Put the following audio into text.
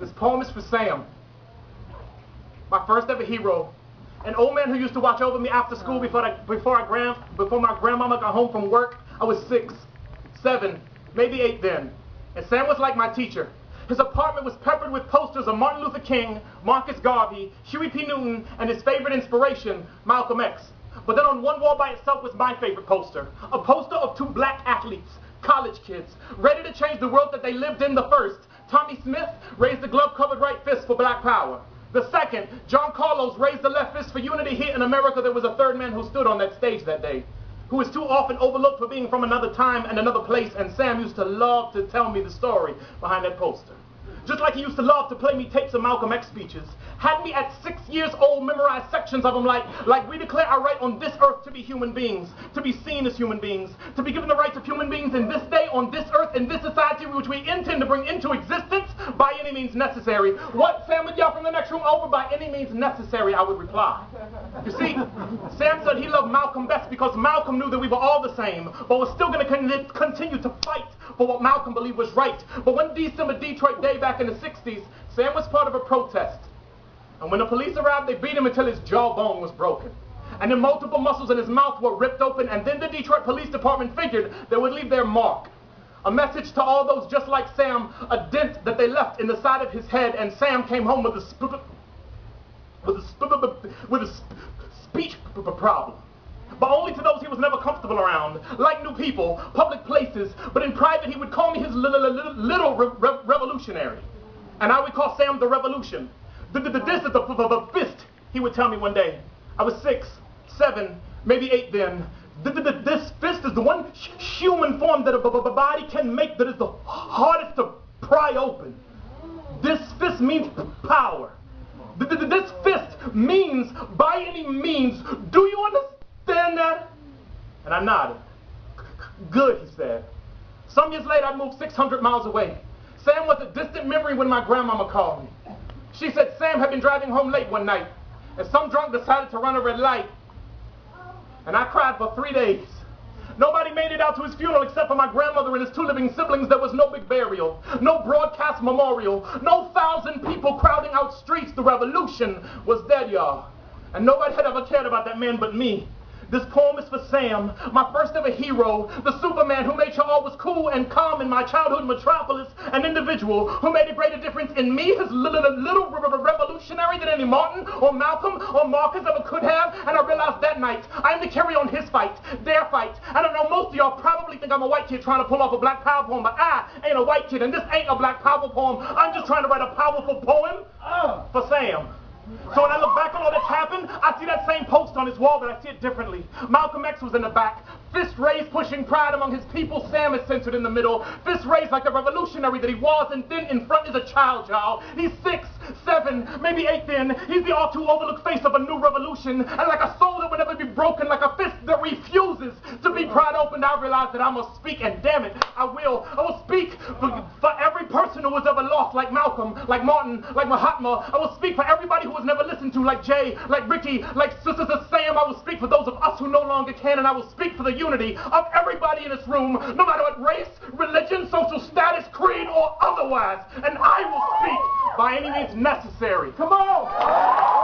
This poem is for Sam, my first ever hero. An old man who used to watch over me after school before my grandmama got home from work. I was 6, 7, maybe 8 then. And Sam was like my teacher. His apartment was peppered with posters of Martin Luther King, Marcus Garvey, Huey P. Newton, and his favorite inspiration, Malcolm X. But then on one wall by itself was my favorite poster, a poster of 2 black athletes, college kids, ready to change the world that they lived in. The first, Tommy Smith, raised the glove-covered right fist for black power. The second, John Carlos, raised the left fist for unity. Here in America, there was a third man who stood on that stage that day, who is too often overlooked for being from another time and another place, and Sam used to love to tell me the story behind that poster. Just like he used to love to play me tapes of Malcolm X speeches. Had me at 6 years old memorize sections of them like we declare our right on this earth to be human beings, to be seen as human beings, to be given the rights of human beings in this day, on this earth, in this society which we intend to bring into existence by any means necessary. What, Sam would yell from the next room over? By any means necessary, I would reply. You see, Sam said he loved Malcolm best because Malcolm knew that we were all the same, but was still going to continue to fight for what Malcolm believed was right. But one December Detroit day back in the 60s, Sam was part of a protest. And when the police arrived, they beat him until his jawbone was broken. And then multiple muscles in his mouth were ripped open, and then the Detroit Police Department figured they would leave their mark. A message to all those just like Sam, a dent that they left in the side of his head, and Sam came home with a speech problem. But only to those he was never comfortable around, like new people, public places, but in private he would call me his little revolutionary. And I would call Sam the revolution. This is the fist, he would tell me one day. I was 6, 7, maybe 8 then. This fist is the one human form that a body can make that is the hardest to pry open. This fist means power. This fist means by any means. Do you understand that? And I nodded. Good, he said. Some years later, I moved 600 miles away. Sam was a distant memory when my grandmama called me. She said Sam had been driving home late one night, and some drunk decided to run a red light. And I cried for 3 days. Nobody made it out to his funeral except for my grandmother and his 2 living siblings. There was no big burial, no broadcast memorial, no 1,000 people crowding out streets. The revolution was dead, y'all. And nobody had ever cared about that man but me. This poem is for Sam, my first ever hero, the Superman who made sure all was cool and calm in my childhood metropolis, an individual who made a greater difference in me, his little revolutionary than any Martin or Malcolm or Marcus ever could have. And I realized that night I am to carry on his fight, their fight. I don't know, most of y'all probably think I'm a white kid trying to pull off a black power poem, but I ain't a white kid and this ain't a black power poem. I'm just trying to write a powerful poem for Sam. So when I look back on all that's happened, I see that same post on his wall, but I see it differently. Malcolm X was in the back, fist raised, pushing pride among his people. Sam is centered in the middle, fist raised like the revolutionary that he was, and then in front is a child, y'all. He's 6, 7, maybe 8 then. He's the all too overlooked face of a new revolution, and like a soul that will never be broken, like a fist that refuses to be pried open, I realize that I must speak, and damn it, I will. I will speak for every person who was ever lost, like Malcolm, like Martin, like Mahatma. I will speak for everybody who was never listened to, like Jay, like Ricky, like Sister Sam. I will speak for those of us who no longer can, and I will speak for the unity of everybody in this room, no matter what race, religion, social status, creed, or otherwise. And I will speak by any means necessary. Come on!